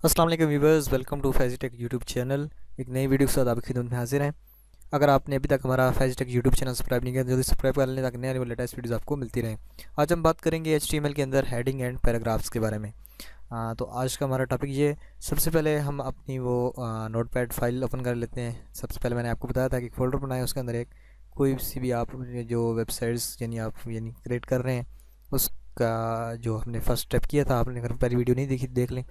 अस्सलाम वालेकुम viewers, welcome to Faizi tech YouTube channel. एक नई वीडियो के साथ आपकी खिदमत में हाजिर हैं। अगर आपने अभी तक हमारा Faizi tech YouTube channel subscribe नहीं किया तो जल्दी सब्सक्राइब कर लें ताकि नए आने वाली लेटेस्ट वीडियोस आपको मिलती रहें। आज हम बात करेंगे HTML के अंदर हेडिंग एंड पैराग्राफ्स के बारे में। तो आज का हमारा टॉपिक ये, सबसे पहले हम अपनी वो नोटपैड फाइल ओपन कर लेते हैं। सबसे पहले मैंने आपको बताया था कि फ़ोल्डर बनाएं, उसके अंदर एक कोई सी भी आप जो वेबसाइट्स आप क्रिएट कर रहे हैं उसका जो हमने फर्स्ट स्टेप किया था, आपने अगर पहली वीडियो नहीं देखी देख लें।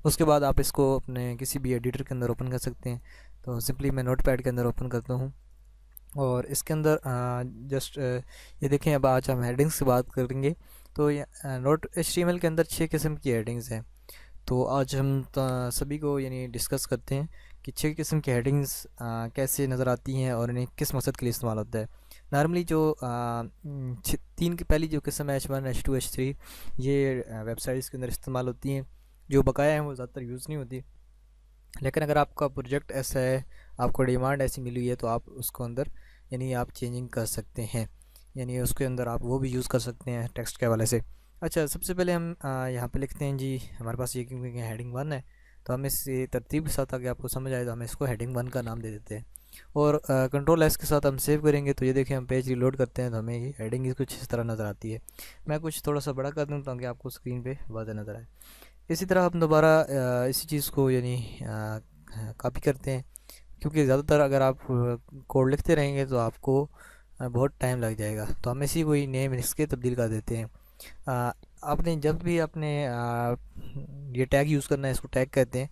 उसके बाद आप इसको अपने किसी भी एडिटर के अंदर ओपन कर सकते हैं। तो सिंपली मैं नोटपैड के अंदर ओपन करता हूँ और इसके अंदर जस्ट ये देखें, अब आज हम हेडिंग्स की बात करेंगे। तो ये नोट HTML के अंदर 6 किस्म की हेडिंग्स हैं। तो आज हम सभी को डिस्कस करते हैं कि 6 किस्म की हेडिंग्स कैसे नज़र आती हैं और इन्हें किस मकसद के लिए इस्तेमाल होता है। नॉर्मली जो तीन की पहली जो किस्म है H1 H2 H3, ये वेबसाइट्स के अंदर इस्तेमाल होती हैं। जो बकाया हैं वो ज़्यादातर यूज़ नहीं होती, लेकिन अगर आपका प्रोजेक्ट ऐसा है, आपको डिमांड ऐसी मिली हुई है, तो आप उसको अंदर आप चेंजिंग कर सकते हैं। उसके अंदर आप वो भी यूज़ कर सकते हैं टेक्स्ट के हवाले से। अच्छा, सबसे पहले हम यहाँ पे लिखते हैं जी, हमारे पास ये क्योंकि हेडिंग 1 है, तो हम इस तरतीब के साथ, आगे आपको समझ आए, तो हम इसको हेडिंग 1 का नाम दे देते हैं। और कंट्रोल एस के साथ हम सेव करेंगे। तो ये देखें, हम पेज रिलोड करते हैं तो हमें ये हेडिंग कुछ इस तरह नज़र आती है। मैं कुछ थोड़ा सा बड़ा कर दूँ ताकि आपको स्क्रीन पे वाज़ह नज़र आए। इसी तरह हम दोबारा इसी चीज़ को कॉपी करते हैं, क्योंकि ज़्यादातर अगर आप कोड लिखते रहेंगे तो आपको बहुत टाइम लग जाएगा। तो हम इसी कोई नेम इसके तब्दील कर देते हैं। आपने जब भी आपने ये टैग यूज़ करना है, इसको टैग कहते हैं।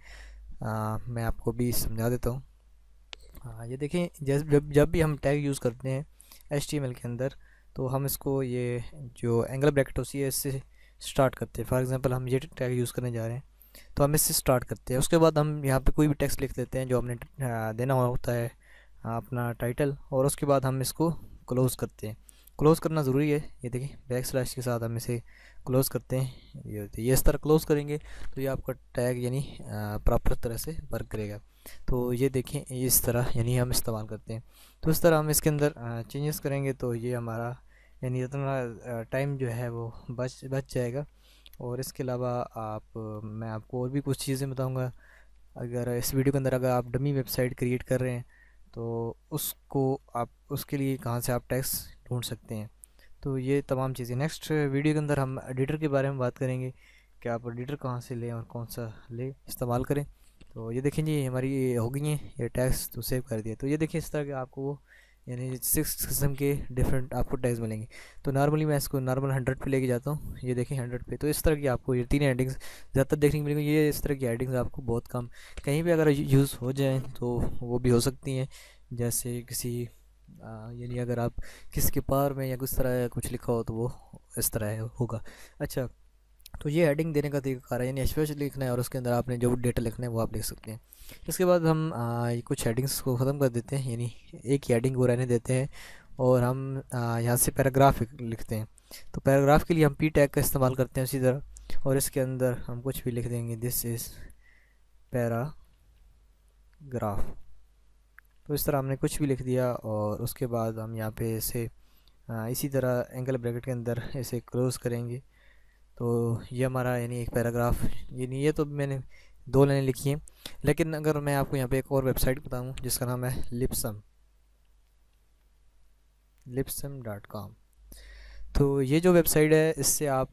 मैं आपको भी समझा देता हूँ। ये देखें, जब भी हम टैग यूज़ करते हैं HTML के अंदर, तो हम इसको ये जो एंगल ब्रैकेट होती है इससे स्टार्ट करते हैं। फॉर एग्जांपल हम ये टैग यूज़ करने जा रहे हैं, तो हम इससे स्टार्ट करते हैं। उसके बाद हम यहाँ पे कोई भी टेक्स्ट लिख देते हैं जो हमने देना होता है, अपना टाइटल, और उसके बाद हम इसको क्लोज़ करते हैं। क्लोज़ करना ज़रूरी है। ये देखिए, बैक स्लैश के साथ हम इसे क्लोज़ करते हैं। ये इस तरह क्लोज़ करेंगे तो ये आपका टैग प्रॉपर तरह से वर्क करेगा। तो ये देखें, इस तरह हम इस्तेमाल करते हैं। तो इस तरह हम इसके अंदर चेंजेस करेंगे तो ये हमारा इतना टाइम जो है वो बच जाएगा। और इसके अलावा मैं आपको और भी कुछ चीज़ें बताऊंगा। अगर इस वीडियो के अंदर अगर आप डमी वेबसाइट क्रिएट कर रहे हैं, तो उसको आप उसके लिए कहाँ से आप टैक्स ढूंढ सकते हैं। तो ये तमाम चीज़ें नेक्स्ट वीडियो के अंदर हम एडिटर के बारे में बात करेंगे कि आप एडिटर कहाँ से लें और कौन सा ले इस्तेमाल करें। तो ये देखें जी, हमारी ये हो गई हैं ये टैग्स, तो सेव कर दिया। तो ये देखिए, इस तरह के आपको वो 6 किस्म के डिफरेंट आपको टैग्स मिलेंगे। तो नॉर्मली मैं इसको नॉर्मल 100 पे लेके जाता हूँ। ये देखें 100 पे। तो इस तरह की आपको ये तीन हेडिंग्स ज़्यादातर देखने को मिलेंगी। ये इस तरह की हेडिंग्स आपको बहुत कम, कहीं भी अगर यूज़ हो जाए तो वो भी हो सकती हैं। जैसे किसी अगर आप किसके पार में या किस तरह कुछ लिखा हो तो वो इस तरह होगा। अच्छा, तो ये हेडिंग देने का तरीका है, स्पेशल लिखना है और उसके अंदर आपने जो डेटा लिखना है वो आप लिख सकते हैं। इसके बाद हम ये कुछ हेडिंग्स को ख़त्म कर देते हैं, एक ही हेडिंग को रहने देते हैं और हम यहाँ से पैराग्राफ लिखते हैं। तो पैराग्राफ के लिए हम पी टैग का इस्तेमाल करते हैं उसी तरह, और इसके अंदर हम कुछ भी लिख देंगे, दिस इज़ पैराग्राफ। तो इस तरह हमने कुछ भी लिख दिया और उसके बाद हम यहाँ पे इसे इसी तरह एंगल ब्रैकेट के अंदर इसे क्लोज़ करेंगे। तो ये हमारा एक पैराग्राफ, ये तो मैंने 2 लाइनें लिखी हैं। लेकिन अगर मैं आपको यहाँ पे एक और वेबसाइट बताऊँ जिसका नाम है lipsum.com। तो ये जो वेबसाइट है, इससे आप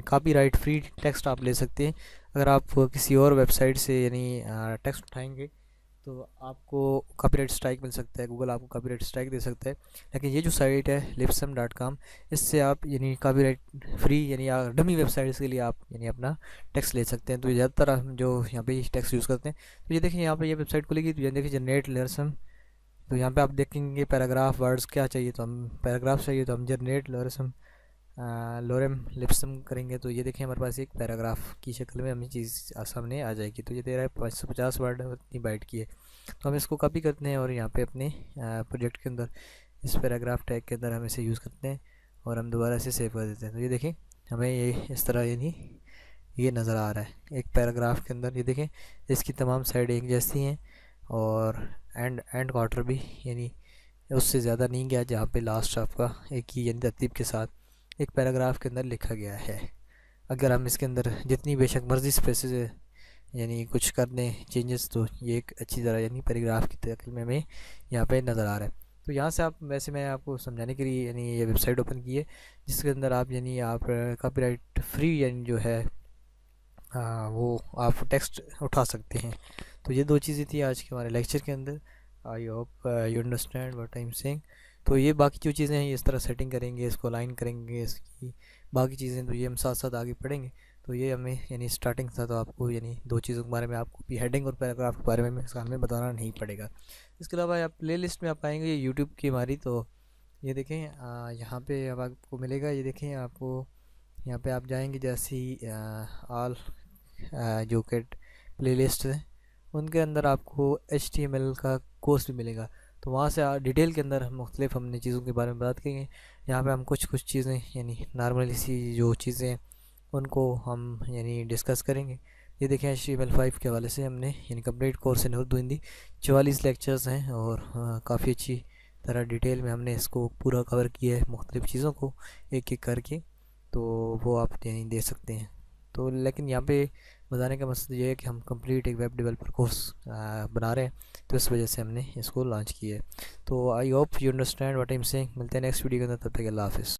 कॉपीराइट फ्री टेक्स्ट आप ले सकते हैं। अगर आप किसी और वेबसाइट से टेक्स्ट उठाएंगे तो आपको कॉपीराइट स्ट्राइक मिल सकता है, गूगल आपको कॉपीराइट स्ट्राइक दे सकता है। लेकिन ये जो साइट है lipsum.com, इससे आप कॉपीराइट फ्री डमी वेबसाइट्स के लिए आप अपना टेक्स्ट ले सकते हैं। तो ज़्यादातर हम जो यहाँ पे टेक्स्ट यूज़ करते हैं। तो ये देखिए, यहाँ पे ये वेबसाइट खुलेगी तो ये देखिए जनरेट लिरिसम। तो यहाँ पे आप देखेंगे पैराग्राफ वर्ड्स क्या चाहिए, तो हम पैराग्राफ चाहिए तो हम जनरेट लिरिसम लोरेम लिप्सम करेंगे। तो ये देखें, हमारे पास एक पैराग्राफ की शक्ल में हमें चीज़ सामने आ जाएगी। तो ये दे रहा है 550 वर्ड इतनी बाइट की है। तो हम इसको कॉपी करते हैं और यहाँ पे अपने प्रोजेक्ट के अंदर इस पैराग्राफ टैग के अंदर हम इसे यूज़ करते हैं और हम दोबारा इसे सेव कर देते हैं। तो ये देखें, हमें ये इस तरह ये नज़र आ रहा है एक पैराग्राफ के अंदर। ये देखें, इसकी तमाम साइड एक जैसी हैं और एंड क्वार्टर भी उससे ज़्यादा नहीं गया, जहाँ पे लास्ट आपका एक ही तरतीब के साथ एक पैराग्राफ के अंदर लिखा गया है। अगर हम इसके अंदर जितनी बेशक मर्ज़ी स्पेसेस यानी कुछ कर दें चेंजेस, तो ये एक अच्छी तरह यानी पैराग्राफ की शक्ल में हमें यहाँ पे नज़र आ रहा है। तो यहाँ से आप, वैसे मैं आपको समझाने के लिए यानी ये वेबसाइट ओपन की है जिसके अंदर आप यानी आप कॉपीराइट फ्री यानी जो है वो आप टेक्स्ट उठा सकते हैं। तो ये दो चीज़ें थी आज के हमारे लेक्चर के अंदर। I hope you understand what I am saying. तो ये बाकी जो चीज़ें हैं इस तरह सेटिंग करेंगे, इसको अलाइन करेंगे, इसकी बाकी चीज़ें तो ये हम साथ साथ आगे पढ़ेंगे। तो ये हमें यानी स्टार्टिंग था, तो आपको यानी दो चीज़ों के बारे में, आपको भी हेडिंग और पैराग्राफ के बारे में इसका हमें बताना नहीं पड़ेगा। इसके अलावा आप प्ले लिस्ट में आप पाएंगे यूट्यूब की हमारी। तो ये देखें यहाँ पे अब आपको मिलेगा, ये देखें आपको यहाँ पे आप जाएंगे जैसे ही ऑल जो कि प्ले लिस्ट है उनके अंदर आपको HTML का कोर्स भी मिलेगा। तो वहाँ से डिटेल के अंदर हम मुख्तलिफ हमने चीज़ों के बारे में बात करेंगे। यहाँ पे हम कुछ चीज़ें यानी नॉर्मली सी जो चीज़ें हैं उनको हम यानी डिस्कस करेंगे। ये देखें HTML5 के हवाले से हमने यानी complete course in Urdu Hindi 44 lectures हैं और काफ़ी अच्छी तरह डिटेल में हमने इसको पूरा कवर किया है, मुख्तलिफ चीज़ों को एक एक करके। तो वो आप यानी दे सकते हैं। तो लेकिन यहाँ पे बताने का मकसद ये है कि हम कंप्लीट एक वेब डेवलपर कोर्स बना रहे हैं, तो इस वजह से हमने इसको लॉन्च किया है। तो I hope you understand what I am saying. मिलते हैं नेक्स्ट वीडियो के अंदर, तब तक अल्लाह हाफ़िज़।